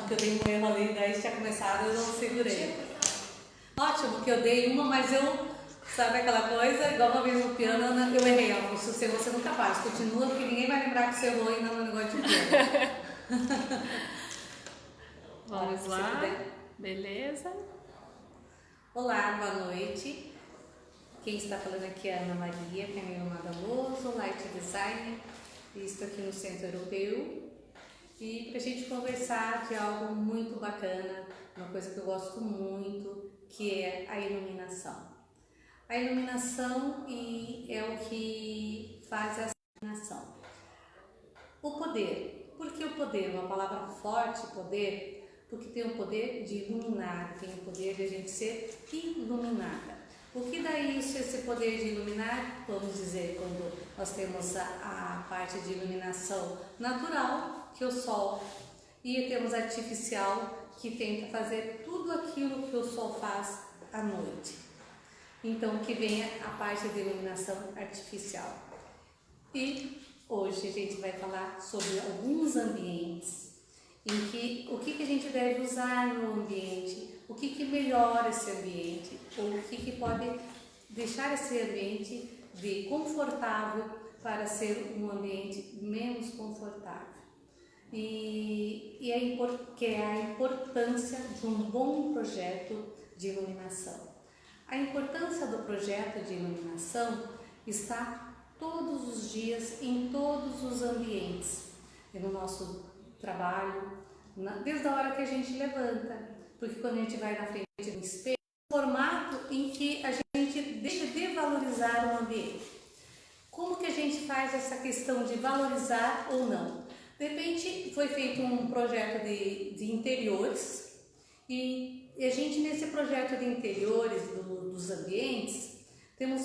porque eu dei um erro ali, daí tinha começado, eu não segurei. Ótimo que eu dei uma, mas eu, sabe aquela coisa, igual uma vez no piano, eu errei, ó, se você nunca faz, continua, porque ninguém vai lembrar que você errou ainda no negócio de piano. Vamos lá, beleza? Olá, boa noite. Quem está falando aqui é a Ana Maria, Camilo Madaloso, Light Design, e estou aqui no Centro Europeu. E para a gente conversar de algo muito bacana, uma coisa que eu gosto muito, que é a iluminação. A iluminação é o que faz essa iluminação. O poder. Por que o poder? Uma palavra forte, poder, porque tem o poder de iluminar, tem o poder de a gente ser iluminada. O que dá isso, esse poder de iluminar? Vamos dizer, quando nós temos a parte de iluminação natural, que é o sol, e temos a artificial, que tenta fazer tudo aquilo que o sol faz à noite. Então, que vem a parte de iluminação artificial. E hoje a gente vai falar sobre alguns ambientes, em que o que a gente deve usar no ambiente, o que melhora esse ambiente, ou o que pode deixar esse ambiente de confortável para ser um ambiente menos confortável. Que é a importância de um bom projeto de iluminação. A importância do projeto de iluminação está todos os dias em todos os ambientes, e no nosso trabalho, desde a hora que a gente levanta, porque quando a gente vai na frente do espelho, é um formato em que a gente deixa de valorizar o ambiente. Como que a gente faz essa questão de valorizar ou não? De repente foi feito um projeto de interiores e a gente nesse projeto de interiores dos ambientes temos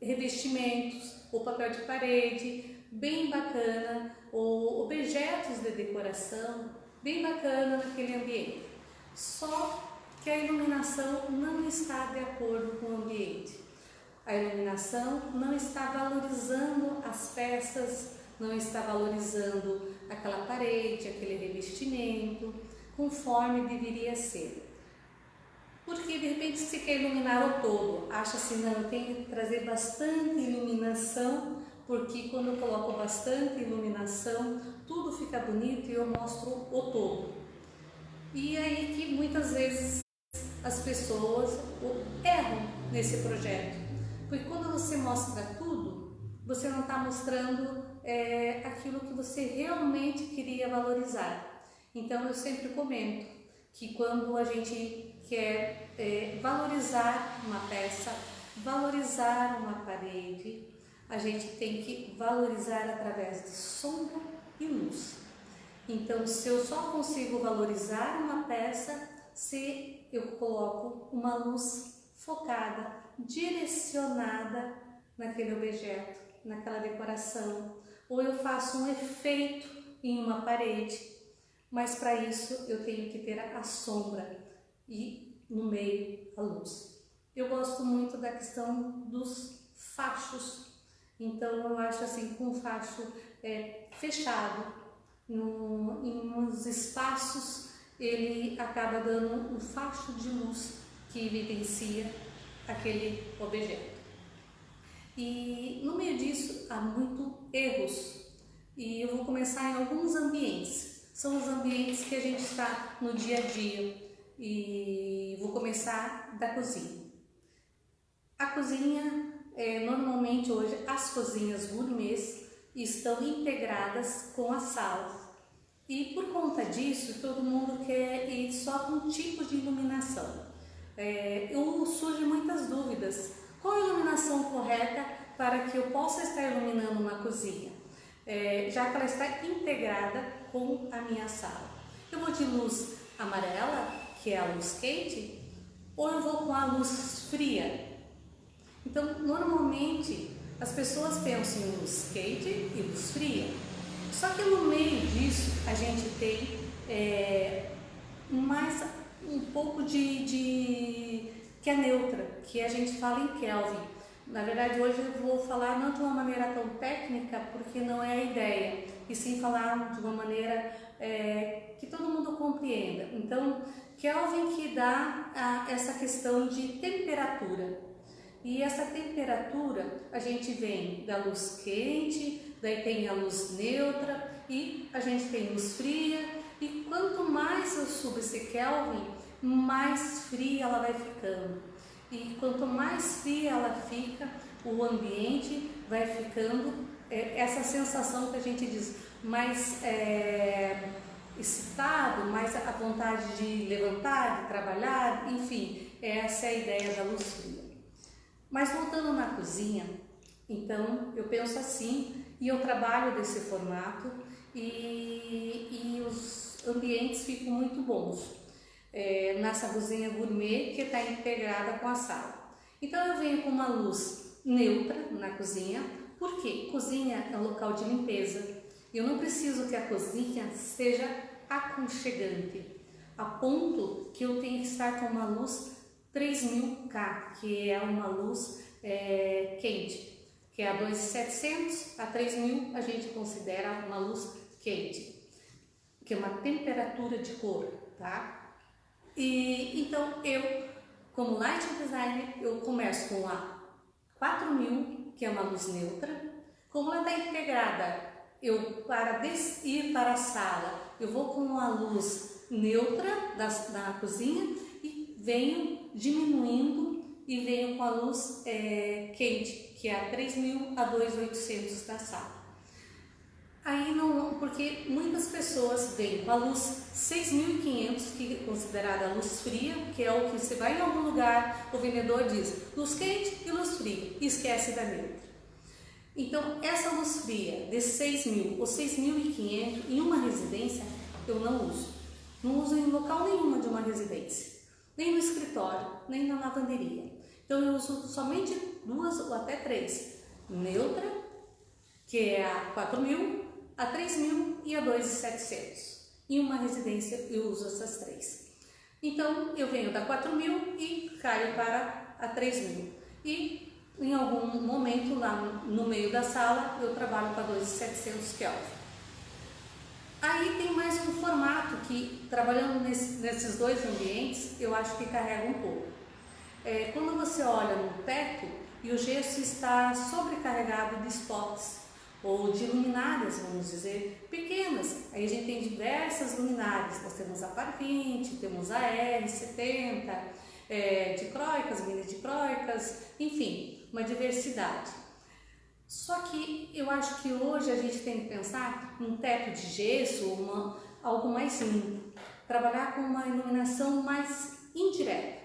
revestimentos, o papel de parede bem bacana, ou objetos de decoração bem bacana naquele ambiente. Só que a iluminação não está de acordo com o ambiente. A iluminação não está valorizando as peças, não está valorizando aquela parede, aquele revestimento, conforme deveria ser. Porque de repente se quer iluminar o todo, acha assim, não, eu tenho que trazer bastante iluminação, porque quando eu coloco bastante iluminação, tudo fica bonito e eu mostro o todo. E aí que muitas vezes as pessoas erram nesse projeto, porque quando você mostra tudo, você não está mostrando aquilo que você realmente queria valorizar. Então eu sempre comento que quando a gente quer valorizar uma peça, valorizar uma parede, a gente tem que valorizar através de sombra e luz. Então, se eu só consigo valorizar uma peça se eu coloco uma luz focada, direcionada naquele objeto, naquela decoração, ou eu faço um efeito em uma parede, mas para isso eu tenho que ter a sombra e no meio a luz. Eu gosto muito da questão dos fachos, então eu acho assim, com um facho fechado, em uns espaços ele acaba dando um facho de luz que evidencia aquele objeto. E no meio disso há muitos erros, e eu vou começar em alguns ambientes. São os ambientes que a gente está no dia a dia, e vou começar da cozinha. A cozinha, normalmente hoje as cozinhas gourmets estão integradas com as salas, e por conta disso todo mundo quer ir só com um tipo de iluminação. Surgem muitas dúvidas: qual a iluminação correta para que eu possa estar iluminando uma cozinha, já que ela está integrada com a minha sala? Eu vou de luz amarela, que é a luz quente, ou eu vou com a luz fria? Então, normalmente, as pessoas pensam em luz quente e luz fria. Só que no meio disso, a gente tem mais um pouco que é neutra, que a gente fala em Kelvin. Na verdade, hoje eu vou falar não de uma maneira tão técnica, porque não é a ideia, e sim falar de uma maneira que todo mundo compreenda. Então, Kelvin que dá essa questão de temperatura. E essa temperatura a gente vem da luz quente, daí tem a luz neutra e a gente tem luz fria. E quanto mais eu subo esse Kelvin, mais fria ela vai ficando. E quanto mais fria ela fica, o ambiente vai ficando, essa sensação que a gente diz, mais excitado, mais a vontade de levantar, de trabalhar, enfim, essa é a ideia da luz fria. Mas voltando na cozinha, então eu penso assim, e eu trabalho desse formato, e os ambientes ficam muito bons. Nessa cozinha gourmet que está integrada com a sala. Então eu venho com uma luz neutra na cozinha, porque cozinha é um local de limpeza. Eu não preciso que a cozinha seja aconchegante, a ponto que eu tenho que estar com uma luz 3000K, que é uma luz quente, que é a 2700 a 3000 a gente considera uma luz quente, que é uma temperatura de cor, tá? E então eu, como lighting designer, eu começo com a 4000, que é uma luz neutra. Como ela está integrada, eu para ir para a sala, eu vou com a luz neutra da cozinha e venho diminuindo e venho com a luz quente, que é a 3000 a 2800 da sala. Aí não, porque muitas pessoas vêm com a luz 6500, que é considerada a luz fria, que é o que você vai em algum lugar, o vendedor diz luz quente e luz fria, e esquece da neutra. Então essa luz fria de 6000 ou 6500 em uma residência eu não uso. Não uso em local nenhum de uma residência, nem no escritório, nem na lavanderia. Então eu uso somente 2 ou até 3, neutra, que é a 4000, a 3000 e a 2700. Em uma residência eu uso essas 3. Então eu venho da 4000 e caio para a 3000. E em algum momento lá no meio da sala eu trabalho para 2700 Kelvin. Aí tem mais um formato que, trabalhando nesses dois ambientes, eu acho que carrega um pouco. Quando você olha no teto e o gesso está sobrecarregado de spots, ou de luminárias, vamos dizer, pequenas. Aí a gente tem diversas luminárias, nós temos a Par 20, temos a R70, dicróicas, mini dicróicas, enfim, uma diversidade. Só que eu acho que hoje a gente tem que pensar num teto de gesso, algo mais limpo, trabalhar com uma iluminação mais indireta.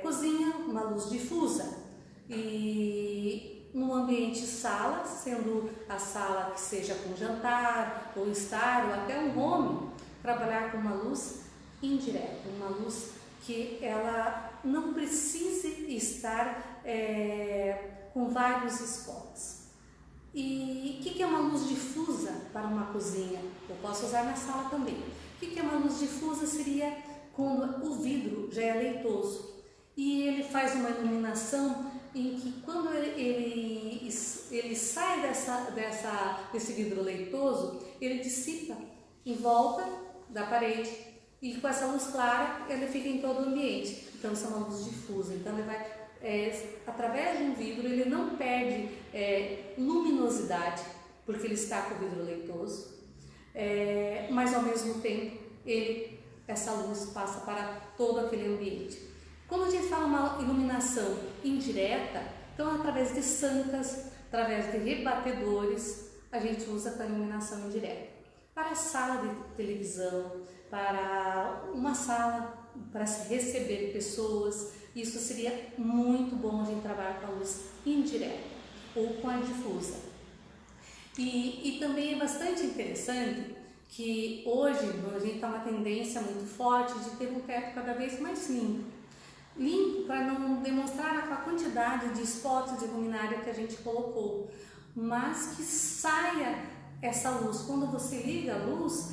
Cozinha, uma luz difusa, e no ambiente sala, sendo a sala que seja com jantar, ou estar, ou até um home, trabalhar com uma luz indireta, uma luz que ela não precise estar com vários spots. E o que é uma luz difusa para uma cozinha? Eu posso usar na sala também. O que é uma luz difusa? Seria quando o vidro já é leitoso e ele faz uma iluminação em que quando ele sai desse vidro leitoso, ele dissipa em volta da parede e com essa luz clara ele fica em todo o ambiente. Então isso é uma luz difusa, então ele vai, através de um vidro, ele não perde luminosidade, porque ele está com o vidro leitoso, mas ao mesmo tempo essa luz passa para todo aquele ambiente. Quando a gente fala uma iluminação indireta, então através de sancas, através de rebatedores, a gente usa para iluminação indireta. Para a sala de televisão, para uma sala para se receber pessoas, isso seria muito bom a gente trabalhar com a luz indireta ou com a difusa. E também é bastante interessante que hoje a gente está uma tendência muito forte de ter um teto cada vez mais limpo. Limpo para não demonstrar a quantidade de spots de luminária que a gente colocou, mas que saia essa luz. Quando você liga a luz,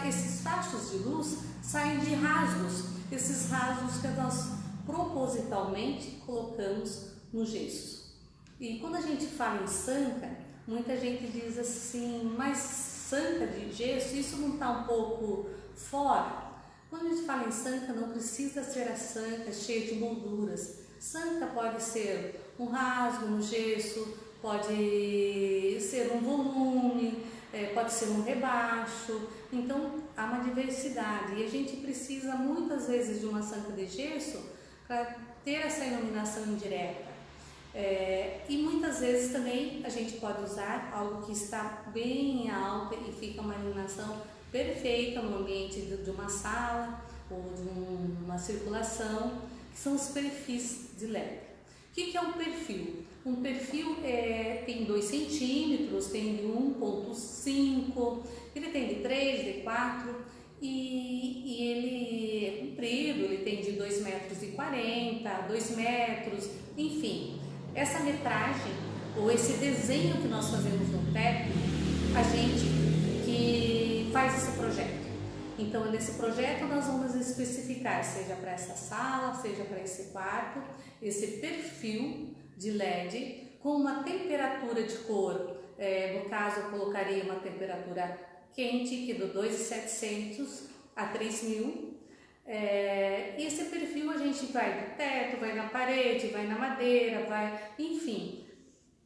esses fachos de luz saem de rasgos, esses rasgos que nós propositalmente colocamos no gesso. E quando a gente fala em sanca, muita gente diz assim, mas sanca de gesso, isso não está um pouco fora? Quando a gente fala em sanca, não precisa ser a sanca cheia de molduras. Sanca pode ser um rasgo no gesso, pode ser um volume, pode ser um rebaixo. Então há uma diversidade e a gente precisa muitas vezes de uma sanca de gesso para ter essa iluminação indireta. E muitas vezes também a gente pode usar algo que está bem alta e fica uma iluminação perfeita no ambiente de uma sala ou de uma circulação, que são os perfis de LED. O que é um perfil? Um perfil tem 2 centímetros, tem de 1,5, ele tem de 3, de 4 e ele é comprido, ele tem de 2,40 metros, 2 metros, enfim. Essa metragem ou esse desenho que nós fazemos no teto, a gente que faz esse projeto. Então, nesse projeto nós vamos especificar, seja para essa sala, seja para esse quarto, esse perfil de LED com uma temperatura de cor, no caso eu colocaria uma temperatura quente, que é do 2.700 a 3.000. Esse perfil a gente vai no teto, vai na parede, vai na madeira, enfim,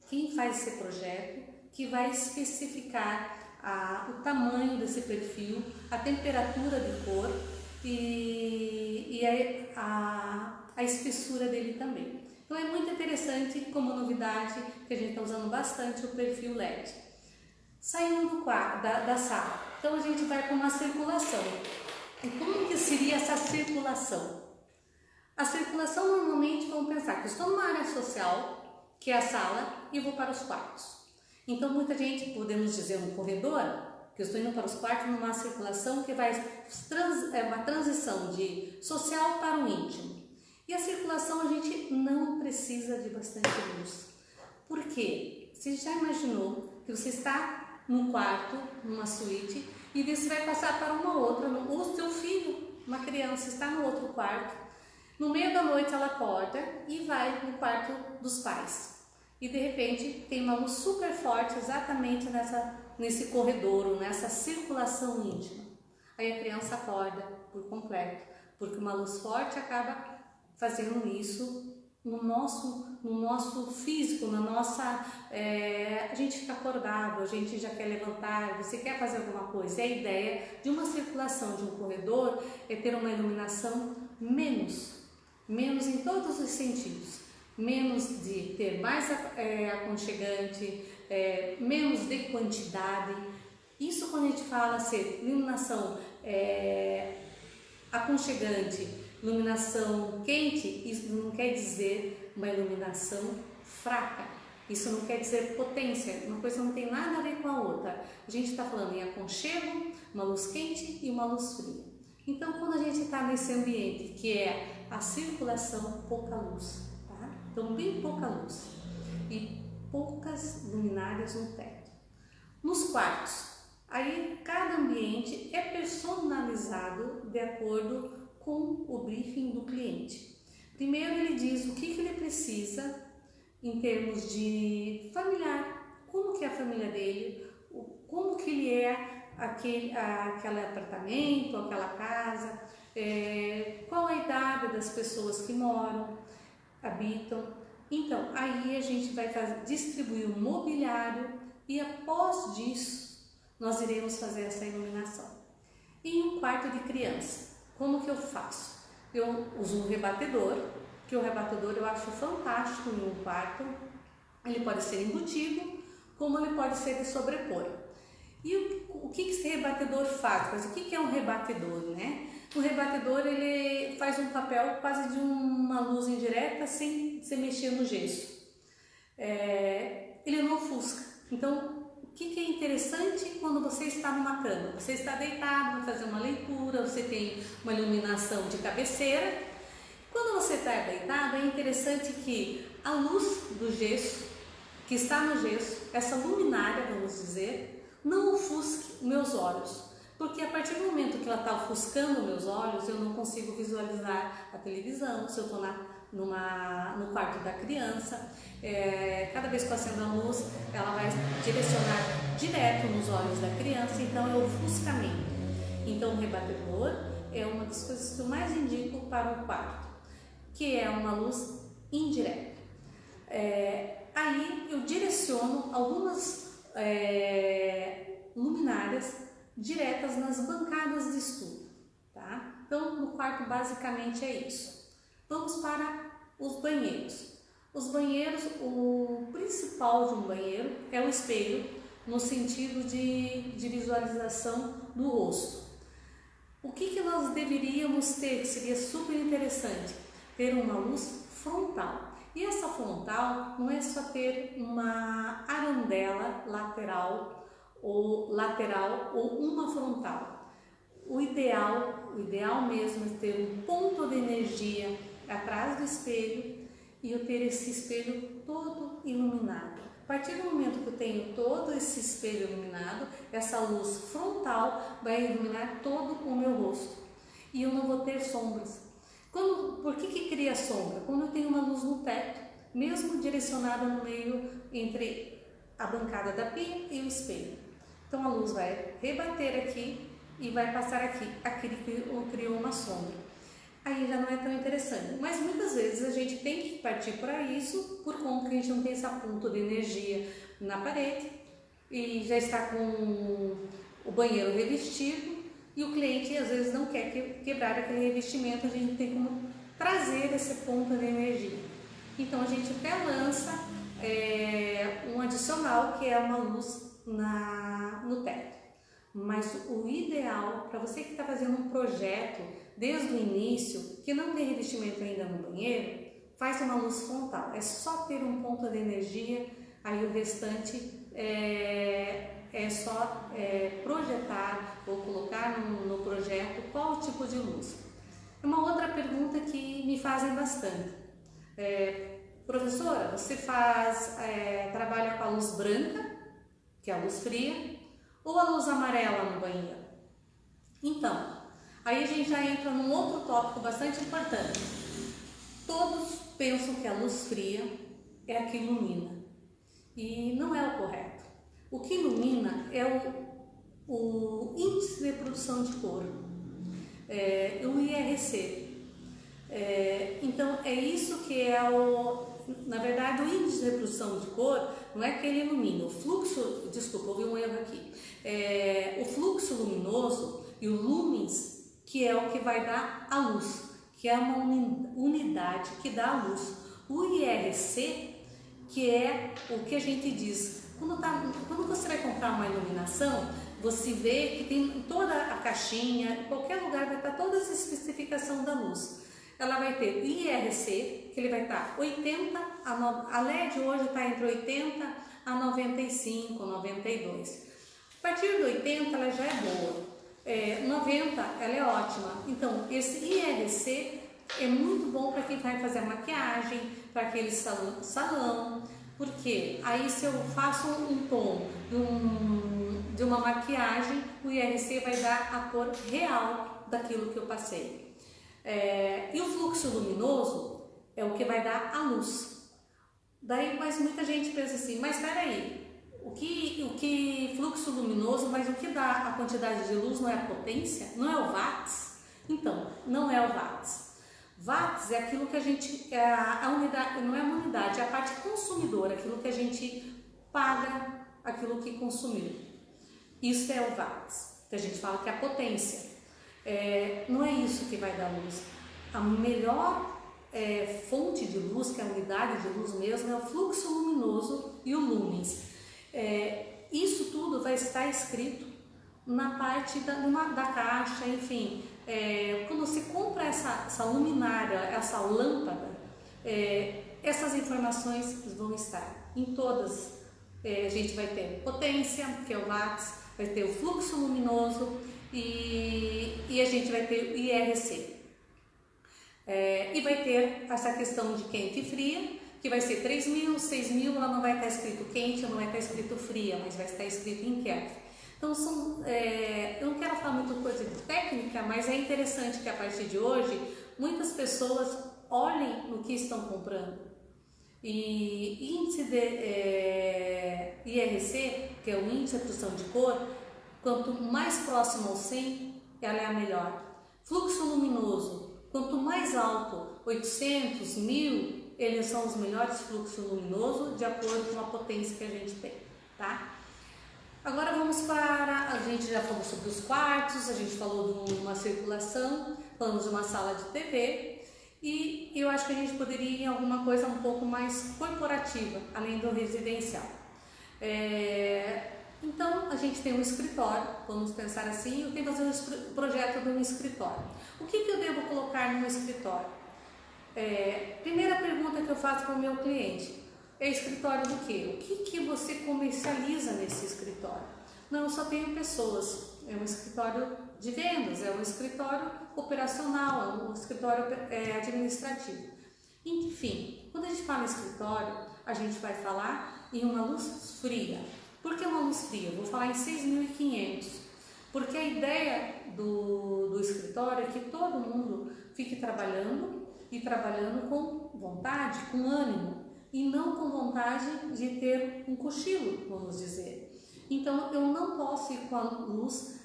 quem faz esse projeto que vai especificar o tamanho desse perfil, a temperatura de cor e a espessura dele também. Então é muito interessante, como novidade, que a gente está usando bastante o perfil LED. Saindo da sala, então a gente vai para uma circulação. E como que seria essa circulação? A circulação normalmente, vamos pensar que eu estou numa área social, que é a sala, e vou para os quartos. Então muita gente, podemos dizer um corredor, que eu estou indo para os quartos numa circulação que é uma transição de social para o íntimo. E a circulação a gente não precisa de bastante luz. Por quê? Você já imaginou que você está num quarto, numa suíte, e você vai passar para uma outra, o seu filho, uma criança, está no outro quarto, no meio da noite ela acorda e vai no quarto dos pais. E de repente tem uma luz super forte exatamente nesse corredor, nessa circulação íntima. Aí a criança acorda por completo, porque uma luz forte acaba fazendo isso no nosso físico, a gente fica acordado, a gente já quer levantar, você quer fazer alguma coisa. E a ideia de uma circulação de um corredor é ter uma iluminação menos em todos os sentidos, menos de ter mais aconchegante, menos de quantidade. Isso quando a gente fala ser iluminação aconchegante, iluminação quente, isso não quer dizer uma iluminação fraca, isso não quer dizer potência, uma coisa não tem nada a ver com a outra. A gente está falando em aconchego, uma luz quente e uma luz fria. Então quando a gente está nesse ambiente que é a circulação, pouca luz, tá? Então bem pouca luz e poucas luminárias no teto. Nos quartos, aí cada ambiente é personalizado de acordo com o briefing do cliente. Primeiro ele diz o que ele precisa em termos de familiar, como que é a família dele, como que ele é aquele apartamento, aquela casa, qual a idade das pessoas que habitam. Então aí a gente vai distribuir o mobiliário e após disso nós iremos fazer essa iluminação. E um quarto de criança, como que eu faço? Eu uso um rebatedor, que o rebatedor eu acho fantástico em um quarto. Ele pode ser embutido, como ele pode ser de sobrepor. E o que esse rebatedor faz? Mas o que é um rebatedor, né? O rebatedor ele faz um papel quase de uma luz indireta sem mexer no gesso. Ele não ofusca. Então, o que é interessante quando você está numa cama? Você está deitado, vai fazer uma leitura, você tem uma iluminação de cabeceira. Quando você está deitado, é interessante que a luz do gesso, que está no gesso, essa luminária, vamos dizer, não ofusque meus olhos. Porque a partir do momento que ela está ofuscando meus olhos, eu não consigo visualizar a televisão. Se eu estou no quarto da criança. Cada vez que eu acendo a luz, ela vai direcionar direto nos olhos da criança, então é ofuscamento. Então o rebatedor é uma das coisas que eu mais indico para o quarto, que é uma luz indireta. Aí eu direciono algumas luminárias diretas nas bancadas de estudo, tá? Então no quarto basicamente é isso. Vamos para os banheiros. Os banheiros, o principal de um banheiro é o espelho, no sentido de visualização do rosto. O que nós deveríamos ter, que seria super interessante? Ter uma luz frontal. E essa frontal não é só ter uma arandela lateral ou uma frontal. O ideal mesmo é ter um ponto de energia atrás do espelho e eu ter esse espelho todo iluminado. A partir do momento que eu tenho todo esse espelho iluminado, essa luz frontal vai iluminar todo o meu rosto e eu não vou ter sombras. Por que cria sombra? Quando eu tenho uma luz no teto, mesmo direcionada no meio entre a bancada da pia e o espelho. Então a luz vai rebater aqui e vai passar aqui. Aqui criou uma sombra. Aí já não é tão interessante. Mas muitas vezes a gente tem que partir para isso por conta que a gente não tem esse ponto de energia na parede e já está com o banheiro revestido e o cliente às vezes não quer quebrar aquele revestimento, a gente tem como trazer esse ponto de energia. Então a gente até lança um adicional que é uma luz no teto. Mas o ideal para você que está fazendo um projeto desde o início, que não tem revestimento ainda no banheiro, faz uma luz frontal. É só ter um ponto de energia, aí o restante é só projetar ou colocar no projeto qual tipo de luz. Uma outra pergunta que me fazem bastante. Professora, você trabalha com a luz branca, que é a luz fria, ou a luz amarela no banheiro? Então, aí a gente já entra num outro tópico bastante importante. Todos pensam que a luz fria é a que ilumina, e não é o correto. O que ilumina é o índice de produção de cor, o IRC. Então é isso que é na verdade, o índice de produção de cor não é que ele ilumina. O fluxo, desculpa, houve um erro aqui. O fluxo luminoso e o lumens, que é o que vai dar a luz, que é uma unidade que dá a luz. O IRC, que é o que a gente diz, quando você vai comprar uma iluminação, você vê que tem toda a caixinha, em qualquer lugar vai estar todas as especificações da luz. Ela vai ter IRC, que ele vai estar 80 a LED hoje está entre 80 a 95, 92. A partir do 80 ela já é boa, 90 ela é ótima. Então esse IRC é muito bom para quem vai fazer a maquiagem, para aquele salão, porque aí se eu faço um tom de uma maquiagem, o IRC vai dar a cor real daquilo que eu passei. E o fluxo luminoso é o que vai dar a luz. Mas muita gente pensa assim, mas espera aí, o que fluxo luminoso, mas o que dá a quantidade de luz não é a potência? Não é o watts? Então, não é o watts. Watts é aquilo que a gente, a unidade, não é uma unidade, é a parte consumidora, aquilo que a gente paga, aquilo que consumiu. Isso é o watts, que a gente fala que é a potência. Não é isso que vai dar luz. A melhor fonte de luz, que é a unidade de luz mesmo, é o fluxo luminoso e o lumens. Isso tudo vai estar escrito na parte da caixa, enfim. Quando você compra essa luminária, essa lâmpada, essas informações vão estar em todas. A gente vai ter potência, que é o watts, vai ter o fluxo luminoso e a gente vai ter o IRC. E vai ter essa questão de quente e fria, que vai ser 3.000, 6.000, ela não vai estar escrito quente, não vai estar escrito fria, mas vai estar escrito em Kelvin. Então, eu não quero falar muito coisa de técnica, mas é interessante que a partir de hoje, muitas pessoas olhem no que estão comprando. E índice de IRC, que é o índice de reprodução de cor, quanto mais próximo ao 100, ela é a melhor. Fluxo luminoso, quanto mais alto, 800, 1000, eles são os melhores fluxos luminosos de acordo com a potência que a gente tem, tá? Agora vamos para, a gente já falou sobre os quartos, a gente falou de uma circulação, falamos de uma sala de TV e eu acho que a gente poderia ir em alguma coisa um pouco mais corporativa, além do residencial. Então a gente tem um escritório, vamos pensar assim, eu tenho que fazer um projeto de um escritório. O que eu devo colocar no escritório? Primeira pergunta que eu faço para o meu cliente. É escritório do quê? O que você comercializa nesse escritório? Não, eu só tenho pessoas. É um escritório de vendas, é um escritório operacional, é um escritório administrativo. Enfim, quando a gente fala em escritório, a gente vai falar em uma luz fria. Por que uma luz fria? Eu vou falar em 6.500. Porque a ideia do escritório é que todo mundo fique trabalhando e trabalhando com vontade, com ânimo. E não com vontade de ter um cochilo, vamos dizer. Então, eu não posso ir com a luz,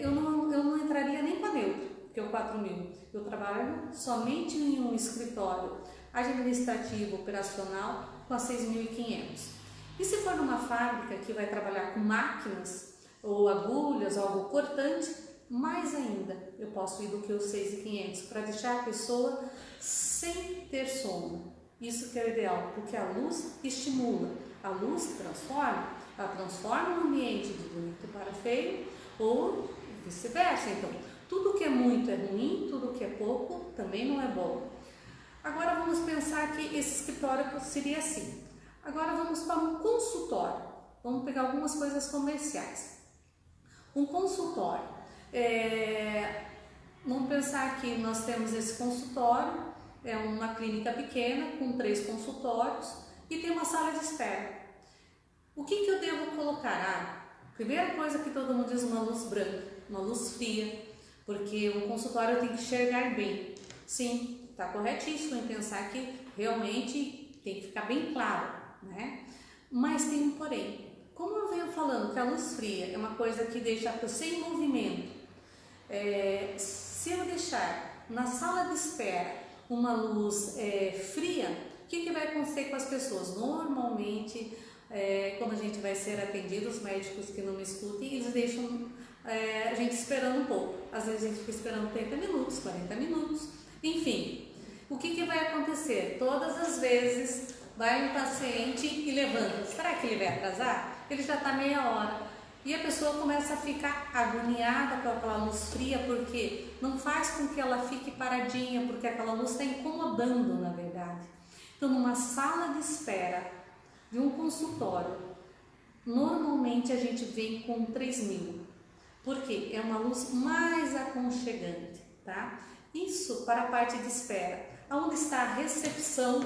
eu não entraria nem com a neutro, que é o 4.000. Eu trabalho somente em um escritório administrativo, operacional, com a 6.500. E se for numa fábrica que vai trabalhar com máquinas, ou agulhas, ou algo cortante, mais ainda, eu posso ir do que os 6.500, para deixar a pessoa sem ter sono. Isso que é o ideal, porque a luz estimula, a luz transforma, ela transforma o ambiente de bonito para feio ou vice-versa. Então, tudo que é muito é ruim, tudo que é pouco também não é bom. Agora vamos pensar que esse escritório seria assim. Agora vamos para um consultório. Vamos pegar algumas coisas comerciais. Um consultório. Vamos pensar que nós temos esse consultório. É uma clínica pequena com 3 consultórios e tem uma sala de espera. O que eu devo colocar? Primeira coisa que todo mundo diz, uma luz branca, uma luz fria, porque um consultório tem que enxergar bem. Sim, está corretíssimo em pensar que realmente tem que ficar bem claro, né? Mas tem um porém. Como eu venho falando que a luz fria é uma coisa que deixa a pessoa sem movimento, se eu deixar na sala de espera uma luz fria, o que vai acontecer com as pessoas? Normalmente, quando a gente vai ser atendido, os médicos que não me escutem, eles deixam a gente esperando um pouco. Às vezes a gente fica esperando 30 minutos, 40 minutos, enfim. O que vai acontecer? Todas as vezes vai um paciente e levanta. Será que ele vai atrasar? Ele já está meia hora. E a pessoa começa a ficar agoniada com aquela luz fria, porque não faz com que ela fique paradinha, porque aquela luz está incomodando, na verdade. Então, numa sala de espera de um consultório, normalmente a gente vem com 3.000, porque é uma luz mais aconchegante, tá? Isso para a parte de espera. Onde está a recepção,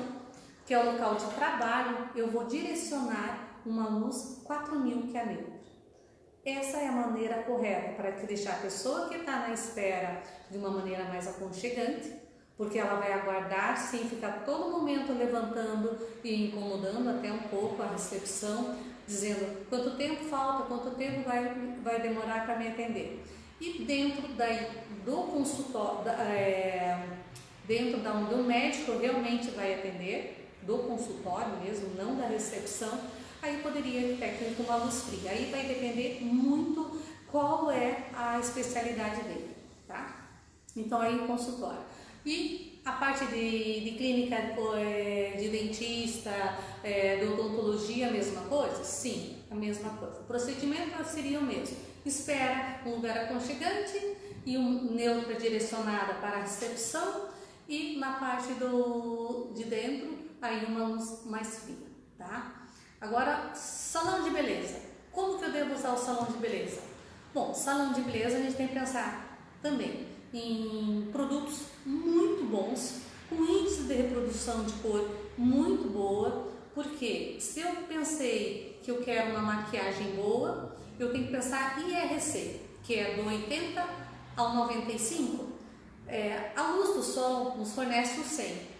que é o local de trabalho, eu vou direcionar uma luz 4.000, que é a neutra. Essa é a maneira correta para deixar a pessoa que está na espera de uma maneira mais aconchegante, porque ela vai aguardar sem ficar todo momento levantando e incomodando até um pouco a recepção, dizendo quanto tempo falta, quanto tempo vai demorar para me atender. E dentro do consultório, dentro da onde o médico realmente vai atender, do consultório mesmo, não da recepção, aí poderia ir técnico uma luz fria. Aí vai depender muito qual é a especialidade dele, tá? Então aí o consultório. E a parte de clínica de dentista, de odontologia, a mesma coisa? Sim, a mesma coisa. O procedimento seria o mesmo. Espera um lugar aconchegante e um neutro direcionada para a recepção e na parte de dentro aí uma luz mais fria, tá? Agora, salão de beleza. Como que eu devo usar o salão de beleza? Bom, salão de beleza a gente tem que pensar também em produtos muito bons, com índice de reprodução de cor muito boa, porque se eu pensei que eu quero uma maquiagem boa, eu tenho que pensar IRC, que é do 80 ao 95. A luz do sol nos fornece o 100.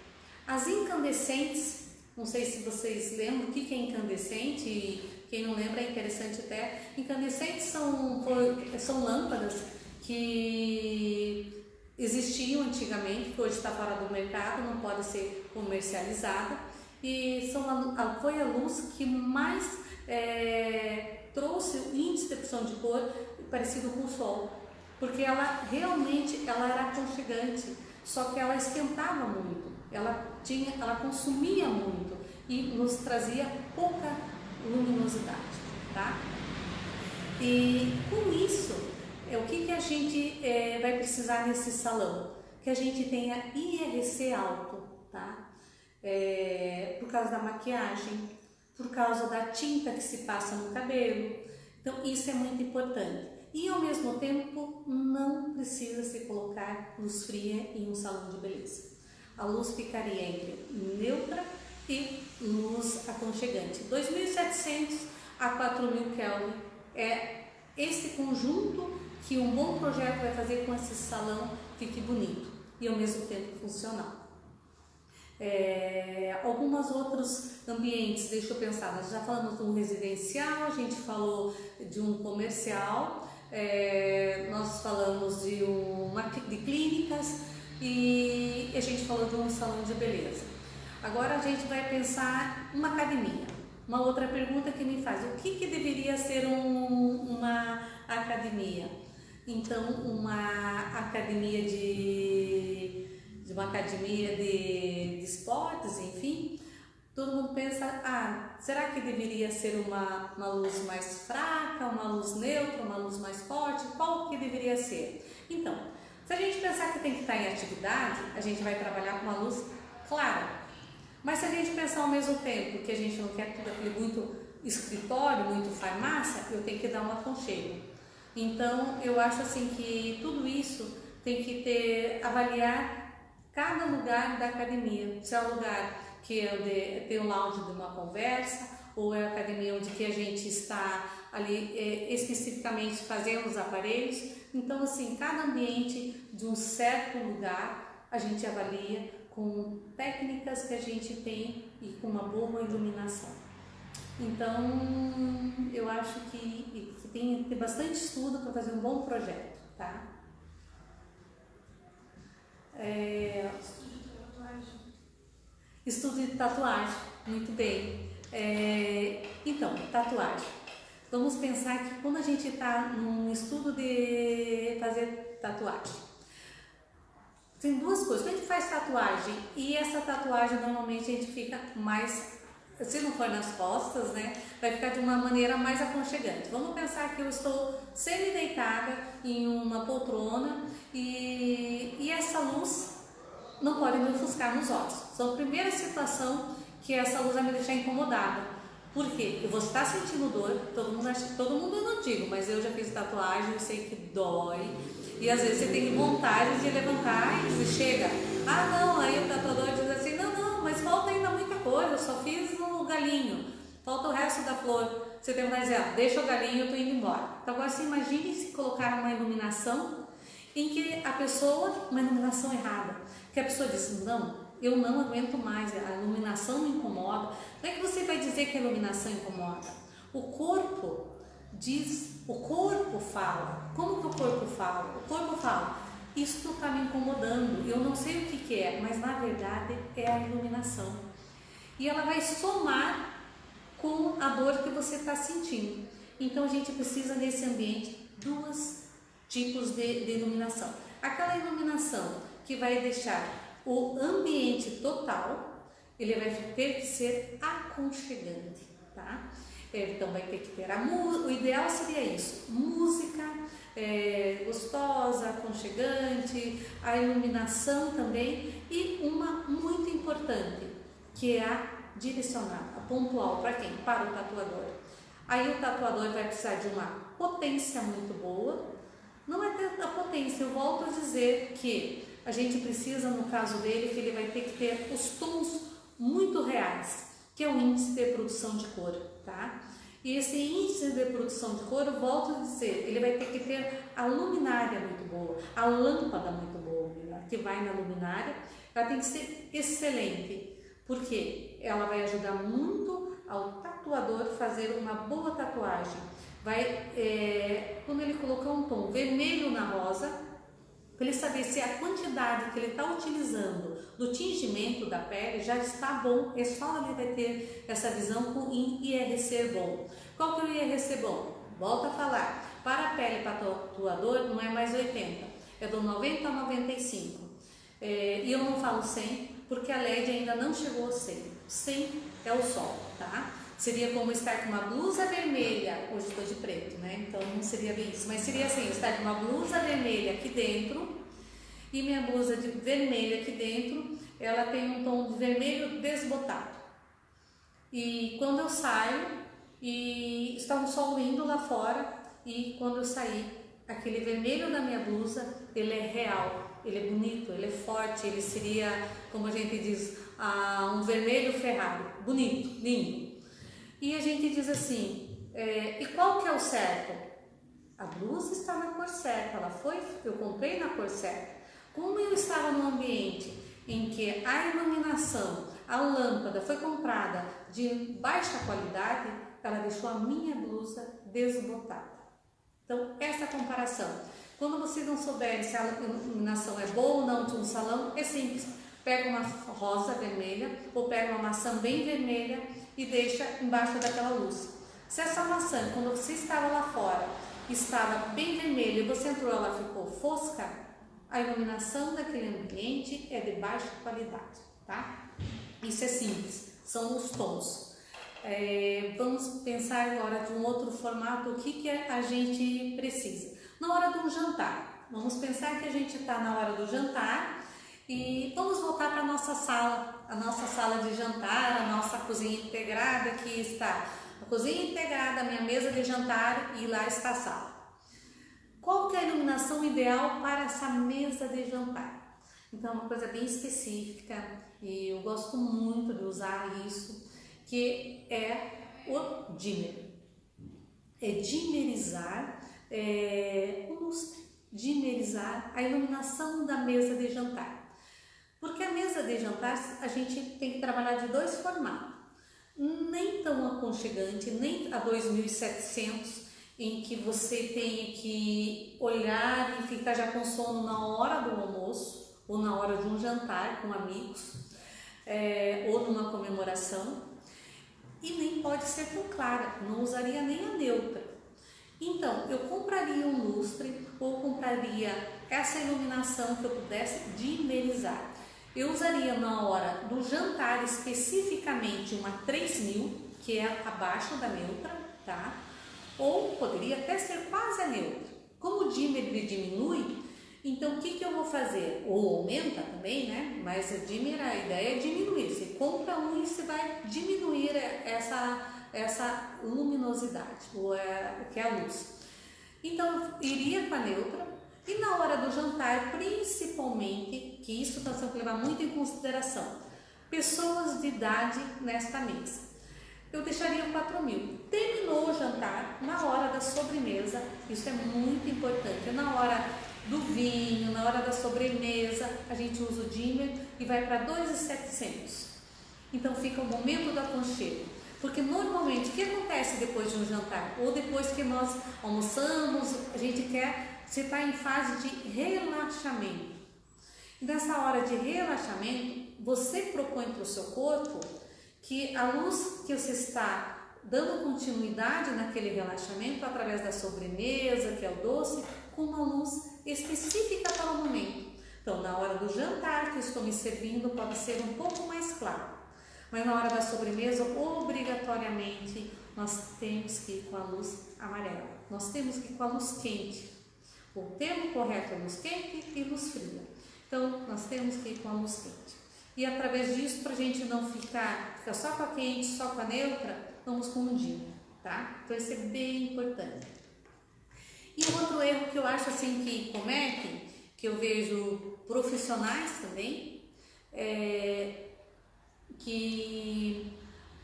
As incandescentes, não sei se vocês lembram o que é incandescente, e quem não lembra é interessante até. Incandescentes são lâmpadas que existiam antigamente, que hoje está fora do mercado, não pode ser comercializada, e foi a luz que mais trouxe o índice de percepção de cor parecido com o sol, porque ela realmente era aconchegante, só que ela esquentava muito, ela consumia muito e nos trazia pouca luminosidade, tá? E com isso, o que a gente vai precisar nesse salão? Que a gente tenha IRC alto, tá? Por causa da maquiagem, por causa da tinta que se passa no cabelo. Então isso é muito importante. E ao mesmo tempo não precisa se colocar luz fria em um salão de beleza. A luz ficaria entre neutra e luz aconchegante. 2.700 a 4.000 Kelvin é esse conjunto que um bom projeto vai fazer com esse salão fique bonito e ao mesmo tempo funcional. Alguns outros ambientes, deixa eu pensar, nós já falamos de um residencial, a gente falou de um comercial, nós falamos de clínicas e a gente falou de um salão de beleza. Agora a gente vai pensar uma academia. Uma outra pergunta que me faz, o que deveria ser uma academia? Então, uma academia de esportes, enfim, todo mundo pensa, será que deveria ser uma luz mais fraca, uma luz neutra, uma luz mais forte? Qual que deveria ser? Então, se a gente pensar que tem que estar em atividade, a gente vai trabalhar com uma luz clara. Mas se a gente pensar ao mesmo tempo que a gente não quer tudo aquilo muito escritório, muito farmácia, eu tenho que dar um aconchego. Então, eu acho assim que tudo isso tem que avaliar cada lugar da academia. Se é um lugar que tem um lounge de uma conversa, ou é a academia onde que a gente está ali especificamente fazendo os aparelhos. Então, assim, cada ambiente de um certo lugar a gente avalia com técnicas que a gente tem e com uma boa iluminação. Então, eu acho que tem que ter bastante estudo para fazer um bom projeto, tá? Estudo de tatuagem, muito bem. Então, tatuagem. Vamos pensar que quando a gente está num estudo de fazer tatuagem, tem duas coisas. Quando a gente faz tatuagem, e essa tatuagem normalmente a gente fica mais, se não for nas costas, né, vai ficar de uma maneira mais aconchegante. Vamos pensar que eu estou semi-deitada em uma poltrona e essa luz não pode me ofuscar nos olhos. Então, a primeira situação que essa luz vai me deixar incomodada. Por quê? Eu vou estar sentindo dor, todo mundo eu não digo, mas eu já fiz tatuagem, eu sei que dói. E às vezes você tem vontade de levantar e você chega, não, aí o tatuador diz assim, não, mas falta ainda muita coisa, eu só fiz no galinho, falta o resto da flor. Você tem vontade de dizer, deixa o galinho, eu estou indo embora. Então agora você imagine se colocar uma iluminação em que a pessoa, uma iluminação errada, que a pessoa diz, não, eu não aguento mais, a iluminação me incomoda. Como é que você vai dizer que a iluminação incomoda? O corpo diz, o corpo fala. Como que o corpo fala? O corpo fala, isto está me incomodando, eu não sei o que é, mas na verdade é a iluminação. E ela vai somar com a dor que você está sentindo. Então a gente precisa nesse ambiente dois tipos de iluminação. Aquela iluminação que vai deixar o ambiente total, ele vai ter que ser aconchegante, tá? Então vai ter que ter o ideal seria isso, música gostosa, aconchegante, a iluminação também e uma muito importante, que é a direcionada, a pontual, para quem? Para o tatuador. Aí o tatuador vai precisar de uma potência muito boa, não é tanta potência, eu volto a dizer que a gente precisa, no caso dele, que ele vai ter que ter os tons muito reais, que é o índice de produção de cor, tá? E esse índice de produção de cor, eu volto a dizer, ele vai ter que ter a luminária muito boa, a lâmpada muito boa que vai na luminária, ela tem que ser excelente, porque ela vai ajudar muito ao tatuador fazer uma boa tatuagem. Quando ele colocar um tom vermelho na rosa, para ele saber se a quantidade que ele está utilizando do tingimento da pele já está bom, é só ele vai ter essa visão com IRC bom. Qual que é o IRC bom? Volto a falar, para a pele para tatuador não é mais 80, é do 90 a 95. E eu não falo 100, porque a LED ainda não chegou ao 100. 100 é o sol, tá? Seria como estar com uma blusa vermelha, hoje estou de preto, né? Então não seria bem isso, mas seria assim, estar com uma blusa vermelha aqui dentro e minha blusa vermelha aqui dentro, ela tem um tom de vermelho desbotado. E quando eu saio, e está um sol lindo lá fora, e quando eu sair, aquele vermelho da minha blusa, ele é real, ele é bonito, ele é forte, ele seria, como a gente diz, um vermelho Ferrari, bonito, lindo. E a gente diz assim, e qual que é o certo? A blusa está na cor certa, eu comprei na cor certa. Como eu estava num ambiente em que a iluminação, a lâmpada foi comprada de baixa qualidade, ela deixou a minha blusa desbotada. Então, essa comparação. Quando vocês não souberem se a iluminação é boa ou não de um salão, é simples. Pega uma rosa vermelha ou pega uma maçã bem vermelha e deixa embaixo daquela luz. Se essa maçã, quando você estava lá fora, estava bem vermelha e você entrou, ela ficou fosca, a iluminação daquele ambiente é de baixa qualidade, tá? Isso é simples, são os tons. Vamos pensar agora de um outro formato, o que a gente precisa. Na hora do jantar, vamos pensar que a gente está na hora do jantar e vamos voltar para a nossa sala de jantar, a nossa cozinha integrada, que está a cozinha integrada, a minha mesa de jantar e lá está a sala. Qual que é a iluminação ideal para essa mesa de jantar? Então, é uma coisa bem específica e eu gosto muito de usar isso, que é o dimmer. É dimmerizar o lustre, dimmerizar a iluminação da mesa de jantar. Porque a mesa de jantar a gente tem que trabalhar de dois formatos, nem tão aconchegante, nem a 2700, em que você tem que olhar e ficar já com sono na hora do almoço ou na hora de um jantar com amigos ou numa comemoração, e nem pode ser tão clara, não usaria nem a neutra. Então, eu compraria um lustre ou compraria essa iluminação que eu pudesse dimmerizar. Eu usaria na hora do jantar especificamente uma 3000, que é abaixo da neutra, tá? Ou poderia até ser quase a neutra. Como o dimmer ele diminui, então o que eu vou fazer? Ou aumenta também, né? Mas o dimmer, a ideia é diminuir. Você compra um e você vai diminuir essa luminosidade, o que é a luz. Então, eu iria com a neutra. E na hora do jantar, principalmente, que isso nós temos que levar muito em consideração, pessoas de idade nesta mesa, eu deixaria 4000. Terminou o jantar, na hora da sobremesa, isso é muito importante, na hora do vinho, na hora da sobremesa, a gente usa o dimmer e vai para 2.700. Então fica o momento do aconchego. Porque normalmente, o que acontece depois de um jantar? Ou depois que nós almoçamos, a gente quer, você está em fase de relaxamento. E nessa hora de relaxamento, você propõe para o seu corpo que a luz que você está dando continuidade naquele relaxamento através da sobremesa, que é o doce, com uma luz específica para o momento. Então, na hora do jantar que eu estou me servindo, pode ser um pouco mais claro. Mas na hora da sobremesa, obrigatoriamente, nós temos que ir com a luz amarela. Nós temos que ir com a luz quente. O termo correto é luz quente e luz fria. Então, nós temos que ir com a luz quente. E através disso, para a gente não ficar só com a quente, só com a neutra, vamos com o dimmer, tá? Então, isso é bem importante. E outro erro que eu acho assim que cometem, que eu vejo profissionais também, que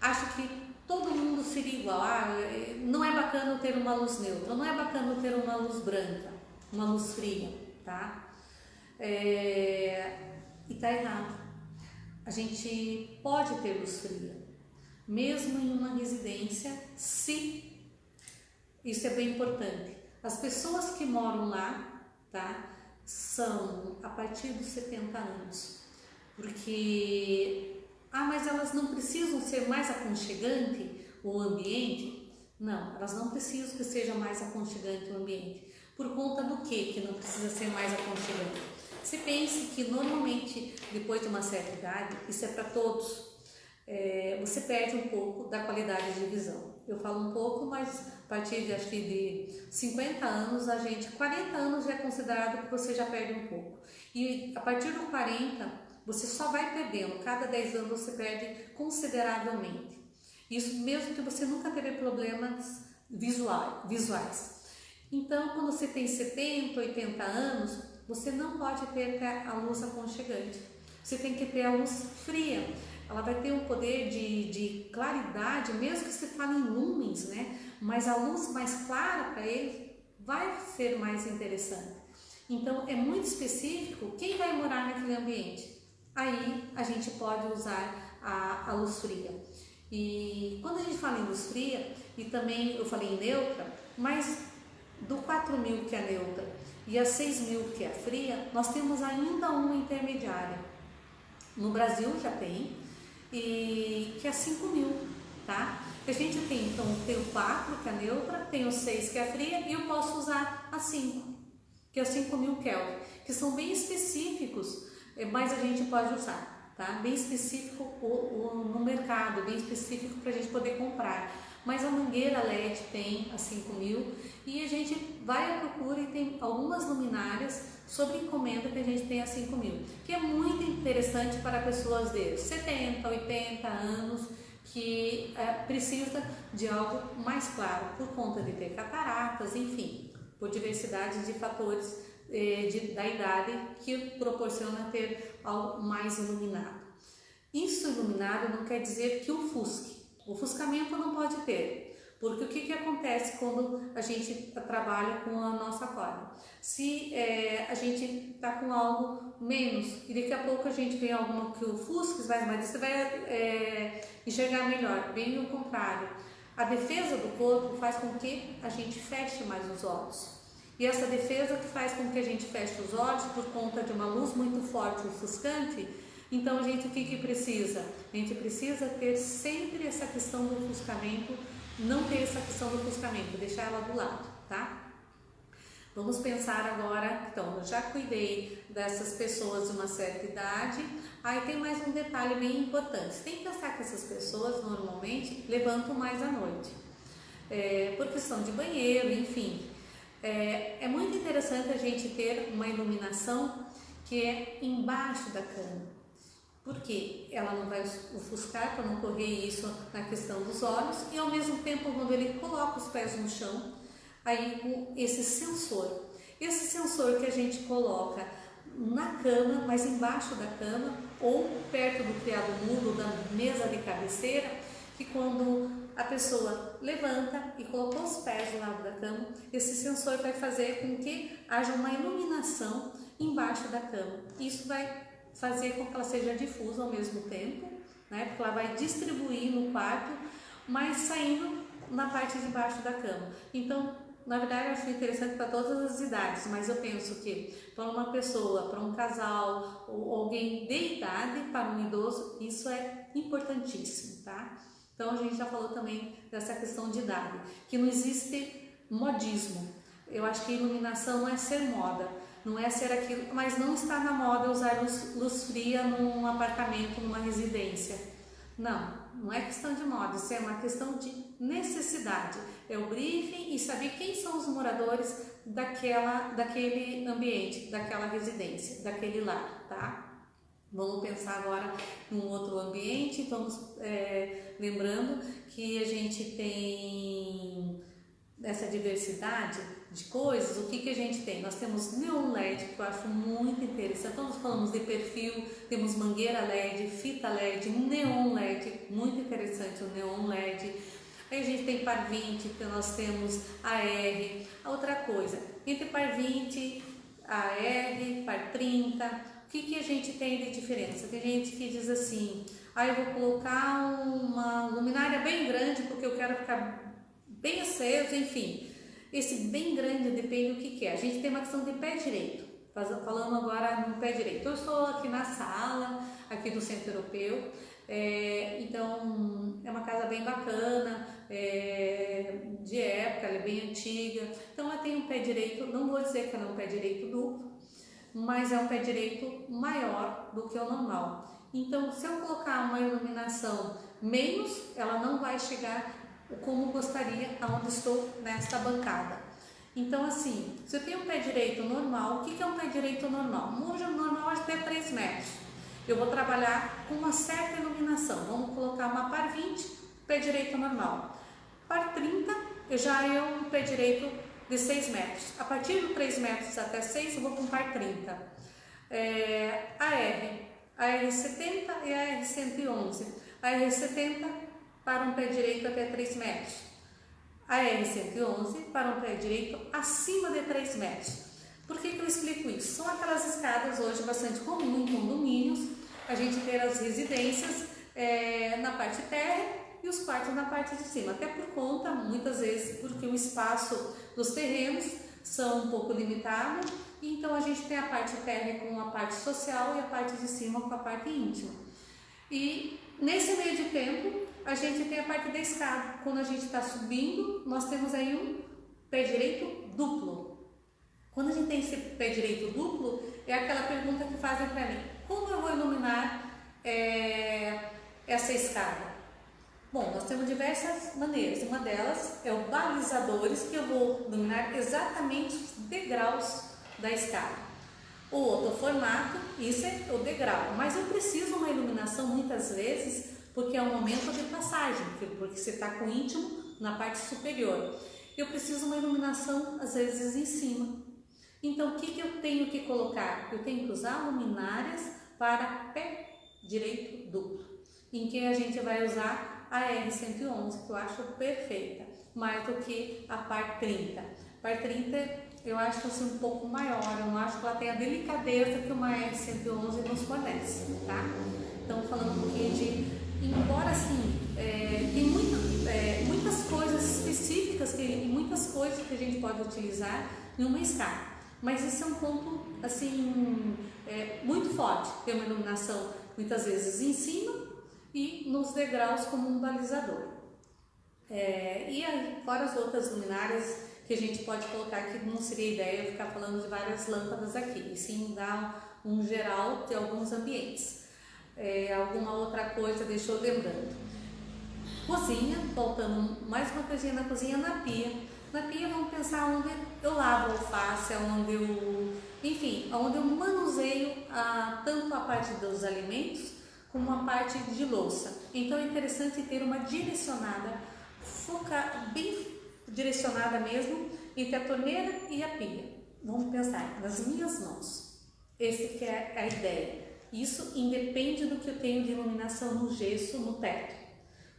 acho que todo mundo seria igual. Não é bacana ter uma luz neutra, não é bacana ter uma luz branca, uma luz fria, tá? E está errado. A gente pode ter luz fria, mesmo em uma residência, se isso é bem importante. As pessoas que moram lá, tá, são a partir dos 70 anos, porque mas elas não precisam ser mais aconchegante o ambiente? Não, elas não precisam que seja mais aconchegante o ambiente. Por conta do que não precisa ser mais aconchegante? Você pense que normalmente, depois de uma certa idade, isso é para todos, você perde um pouco da qualidade de visão. Eu falo um pouco, mas a partir de, acho que de 50 anos, 40 anos já é considerado que você já perde um pouco. E a partir dos 40, você só vai perdendo, cada 10 anos você perde consideravelmente. Isso mesmo que você nunca teve problemas visuais. Então, quando você tem 70, 80 anos, você não pode ter a luz aconchegante. Você tem que ter a luz fria. Ela vai ter um poder de claridade, mesmo que você fale em lumens, né? Mas a luz mais clara para ele vai ser mais interessante. Então, é muito específico quem vai morar naquele ambiente. Aí a gente pode usar a luz fria. E quando a gente fala em luz fria, e também eu falei em neutra, mas do 4.000 que é neutra e a 6.000 que é fria, nós temos ainda uma intermediária. No Brasil já tem, e que é 5.000, tá? A gente tem, então, tem o 4 que é neutra, tem o 6 que é fria, e eu posso usar a 5, que é o 5.000 Kelvin, que são bem específicos, mas a gente pode usar, tá? Bem específico no mercado, bem específico para a gente poder comprar. Mas a mangueira LED tem a 5.000 e a gente vai à procura e tem algumas luminárias sobre encomenda que a gente tem a 5.000, que é muito interessante para pessoas de 70, 80 anos que precisa de algo mais claro por conta de ter cataratas, enfim, por diversidade de fatores da idade que proporciona ter algo mais iluminado. Isso iluminado não quer dizer que ofusque. O ofuscamento não pode ter, porque o que acontece quando a gente trabalha com a nossa córnea? Se a gente está com algo menos e daqui a pouco a gente vê alguma que ofusque, mas você vai enxergar melhor, bem o contrário. A defesa do corpo faz com que a gente feche mais os olhos. E essa defesa que faz com que a gente feche os olhos por conta de uma luz muito forte ofuscante, então a gente o que precisa? A gente precisa ter sempre essa questão do ofuscamento, não ter essa questão do ofuscamento, deixar ela do lado, tá? Vamos pensar agora, então, eu já cuidei dessas pessoas de uma certa idade, aí tem mais um detalhe bem importante. Você tem que pensar que essas pessoas normalmente levantam mais à noite, por questão de banheiro, enfim. É muito interessante a gente ter uma iluminação que é embaixo da cama, porque ela não vai ofuscar para não correr isso na questão dos olhos, e ao mesmo tempo quando ele coloca os pés no chão, aí com esse sensor que a gente coloca na cama, mas embaixo da cama ou perto do criado mudo, da mesa de cabeceira, que quando a pessoa levanta e colocou os pés do lado da cama, esse sensor vai fazer com que haja uma iluminação embaixo da cama. Isso vai fazer com que ela seja difusa ao mesmo tempo, né? Porque ela vai distribuir no quarto, mas saindo na parte de baixo da cama. Então, na verdade, eu acho interessante para todas as idades, mas eu penso que para uma pessoa, para um casal, ou alguém de idade, para um idoso, isso é importantíssimo, tá? Então, a gente já falou também dessa questão de idade, que não existe modismo. Eu acho que iluminação não é ser moda, não é ser aquilo, mas não está na moda usar luz fria num apartamento, numa residência. Não é questão de moda, isso é uma questão de necessidade. É o briefing e saber quem são os moradores daquele ambiente, daquela residência, daquele lar, tá? Vamos pensar agora num outro ambiente, vamos lembrando que a gente tem essa diversidade de coisas. O que a gente tem? Nós temos neon LED, que eu acho muito interessante. Então, nós falamos de perfil, temos mangueira LED, fita LED, neon LED, muito interessante o neon LED. Aí a gente tem par 20, que nós temos AR. A outra coisa, entre par 20, AR, par 30. O que a gente tem de diferença? Tem gente que diz assim, eu vou colocar uma luminária bem grande porque eu quero ficar bem aceso, enfim. Esse bem grande depende do que é. A gente tem uma questão de pé direito, falando agora no pé direito. Eu estou aqui na sala, aqui do Centro Europeu, então é uma casa bem bacana, de época, ela é bem antiga, então ela tem um pé direito, não vou dizer que ela é um pé direito duplo, mas é um pé direito maior do que o normal. Então, se eu colocar uma iluminação menos, ela não vai chegar como gostaria aonde estou nesta bancada. Então, assim, se eu tenho um pé direito normal, o que é um pé direito normal? Hoje o normal é até 3 metros. Eu vou trabalhar com uma certa iluminação. Vamos colocar uma par 20, pé direito normal. Par 30, já é um pé direito de 6 metros. A partir de 3 metros até 6, eu vou com par 30. AR70 e AR111. AR70 para um pé direito até 3 metros. AR111 para um pé direito acima de 3 metros. Por que eu explico isso? São aquelas escadas hoje bastante comum em condomínios, a gente ter as residências na parte térrea e os quartos na parte de cima, até por conta, muitas vezes, porque o espaço dos terrenos são um pouco limitados, então a gente tem a parte térrea com a parte social e a parte de cima com a parte íntima. E nesse meio de tempo, a gente tem a parte da escada. Quando a gente está subindo, nós temos aí um pé direito duplo. Quando a gente tem esse pé direito duplo, é aquela pergunta que fazem para mim: como eu vou iluminar essa escada? Bom, nós temos diversas maneiras. Uma delas é o balizadores, que eu vou iluminar exatamente os degraus da escada. O outro formato, isso é o degrau, mas eu preciso uma iluminação muitas vezes porque é um momento de passagem, porque você está com o íntimo na parte superior. Eu preciso uma iluminação às vezes em cima. Então o que eu tenho que colocar? Eu tenho que usar luminárias para pé direito duplo, em que a gente vai usar a R111, que eu acho perfeita, mais do que a par 30. Par 30 eu acho assim um pouco maior, eu não acho que ela tem a delicadeza que uma R111 nos fornece, tá? Então falando um pouquinho de, embora assim, tem muitas coisas específicas e muitas coisas que a gente pode utilizar em uma escada, mas esse é um ponto assim muito forte, ter uma iluminação muitas vezes em cima e nos degraus como um balizador. E aí, fora as outras luminárias que a gente pode colocar aqui, não seria ideia eu ficar falando de várias lâmpadas aqui, e sim dar um geral de alguns ambientes. Alguma outra coisa, deixa eu lembrando. Cozinha, voltando mais uma coisinha na cozinha, na pia. Na pia vamos pensar onde eu lavo a alface, onde eu manuseio tanto a parte dos alimentos como a parte de louça. Então é interessante ter uma direcionada, bem direcionada mesmo, entre a torneira e a pia. Vamos pensar nas minhas mãos. Essa que é a ideia. Isso independe do que eu tenho de iluminação no gesso, no teto.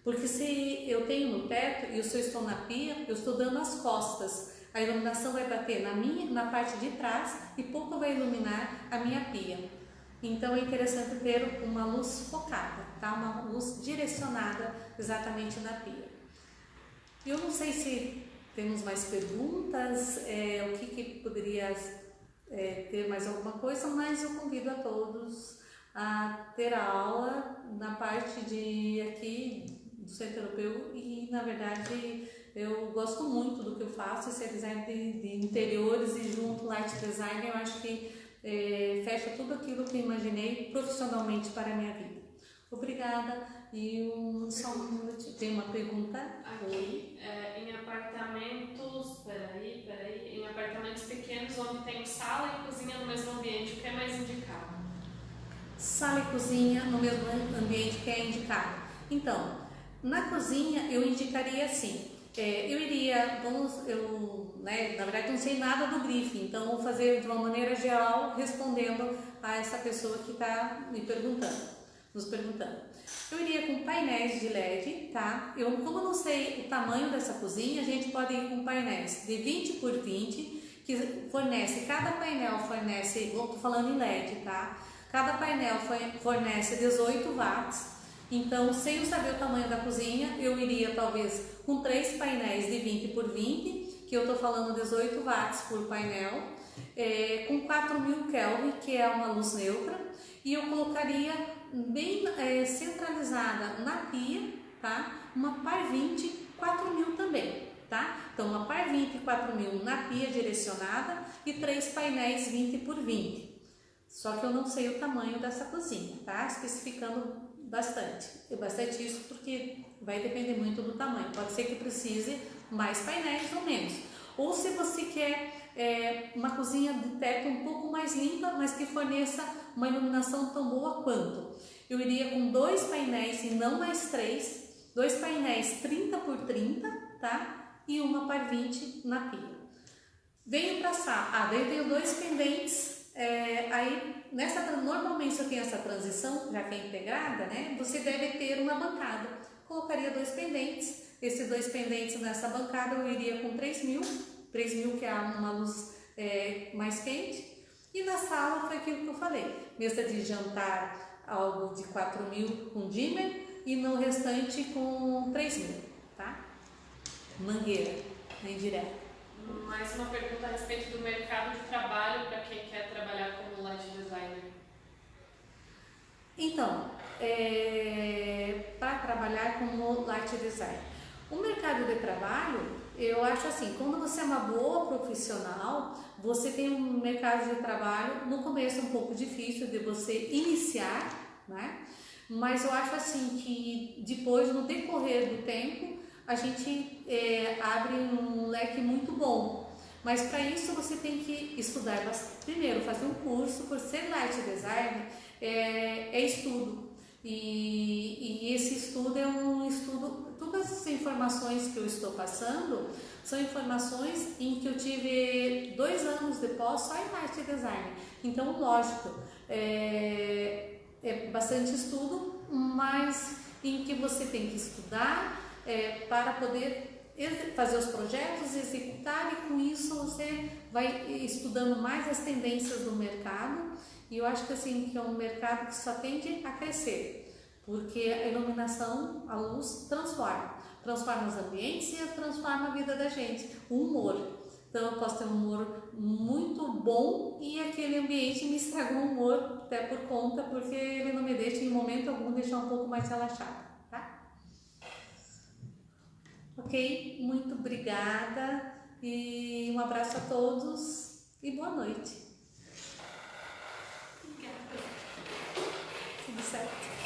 Porque se eu tenho no teto e se eu estou na pia, eu estou dando as costas. A iluminação vai bater na parte de trás e pouco vai iluminar a minha pia. Então é interessante ter uma luz focada, tá? Uma luz direcionada exatamente na pia. Eu não sei se temos mais perguntas, o que poderia ter mais alguma coisa, mas eu convido a todos a ter a aula na parte de aqui do Centro Europeu e, na verdade, eu gosto muito do que eu faço. Esse é design de interiores e junto Light Design, eu acho que fecha tudo aquilo que eu imaginei profissionalmente para a minha vida. Obrigada. E só um minutinho. Tem uma pergunta? Aqui, em apartamentos, em apartamentos pequenos onde tem sala e cozinha no mesmo ambiente, o que é mais indicado? Sala e cozinha no mesmo ambiente que é indicado. Então, na cozinha eu indicaria assim, na verdade não sei nada do briefing, então vou fazer de uma maneira geral respondendo a essa pessoa que está nos perguntando. Eu iria com painéis de LED, tá? Como eu não sei o tamanho dessa cozinha, a gente pode ir com painéis de 20 por 20, que fornece, cada painel fornece, estou falando em LED, tá? Cada painel fornece 18 watts, então sem eu saber o tamanho da cozinha, eu iria talvez com 3 painéis de 20 por 20, que eu estou falando 18 watts por painel, com 4000 Kelvin, que é uma luz neutra, e eu colocaria bem centralizada na pia, tá? Uma par 20, 4000 também, tá? Então uma par 20, 4000 na pia direcionada e 3 painéis 20 por 20. Só que eu não sei o tamanho dessa cozinha, tá? Especificando bastante. Bastante isso porque vai depender muito do tamanho. Pode ser que precise mais painéis ou menos. Ou se você quer uma cozinha de teto um pouco mais limpa, mas que forneça uma iluminação tão boa quanto. Eu iria com 2 painéis e não mais 3. 2 painéis 30 por 30, tá? E uma par 20 na pia. Venho para a sala. Daí eu tenho 2 pendentes. Aí, normalmente se eu tenho essa transição, já que é integrada, né? Você deve ter uma bancada. Colocaria 2 pendentes. Esses 2 pendentes nessa bancada eu iria com 3000, que é uma luz mais quente. E na sala foi aquilo que eu falei. Mesa de jantar, algo de 4000 com dimmer e no restante com 3000, tá? Mangueira, indireta. Mais uma pergunta a respeito do mercado de trabalho para quem quer trabalhar como light designer. Então, para trabalhar como light designer, o mercado de trabalho, eu acho assim, quando você é uma boa profissional, você tem um mercado de trabalho, no começo um pouco difícil de você iniciar, né? Mas eu acho assim que depois, no decorrer do tempo, a gente abre um leque muito bom. Mas para isso você tem que estudar bastante. Primeiro, fazer um curso, por ser light designer, é estudo. E esse estudo é um estudo, todas as informações que eu estou passando são informações em que eu tive 2 anos de pós só em light design. Então, lógico, é bastante estudo, mas em que você tem que estudar para poder fazer os projetos, executar, e com isso você vai estudando mais as tendências do mercado. E eu acho que assim, que é um mercado que só tende a crescer, porque a iluminação, a luz transforma os ambientes e transforma a vida da gente, o humor. Então eu posso ter um humor muito bom e aquele ambiente me estragou o humor até por conta, porque ele não me deixa em momento algum deixar um pouco mais relaxada, tá? Ok? Muito obrigada e um abraço a todos e boa noite. Obrigada. Tudo certo.